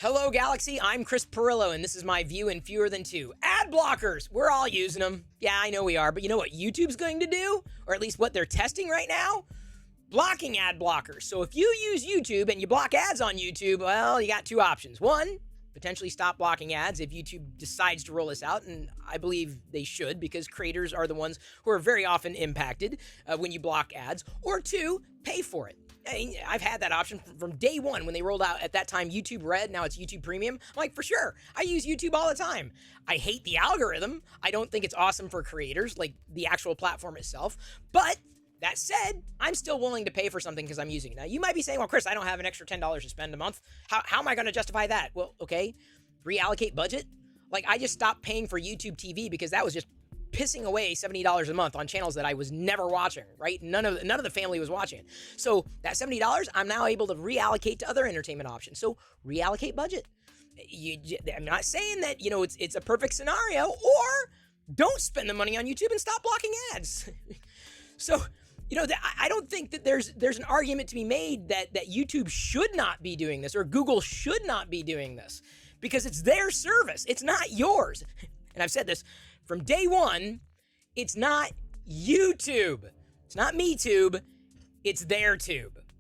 Hello, Galaxy. I'm Chris Pirillo, and this is my view in fewer than two. Ad blockers! We're all using them. Yeah, I know we are, but you know what YouTube's going to do? Or at least what they're testing right now? Blocking ad blockers. So if you use YouTube and you block ads on YouTube, well, you got two options. One, potentially stop blocking ads if YouTube decides to roll this out, and I believe they should because creators are the ones who are very often impacted when you block ads. Or two, pay for it. I've had that option from day one when they rolled out at that time YouTube Red, now it's YouTube Premium. I'm like, for sure, I use YouTube all the time. I hate the algorithm. I don't think it's awesome for creators, like the actual platform itself. But that said, I'm still willing to pay for something because I'm using it. Now, you might be saying, well, Chris, I don't have an extra $10 to spend a month. How am I going to justify that? Well, okay, reallocate budget. Like, I just stopped paying for YouTube TV because that was just pissing away $70 a month on channels that I was never watching, right? None of the family was watching it. So that $70, I'm now able to reallocate to other entertainment options. So reallocate budget. I'm not saying that, it's a perfect scenario, or don't spend the money on YouTube and stop blocking ads. So, I don't think that there's an argument to be made that YouTube should not be doing this or Google should not be doing this because it's their service. It's not yours. And I've said this from day one, it's not YouTube. It's not me tube. It's their tube.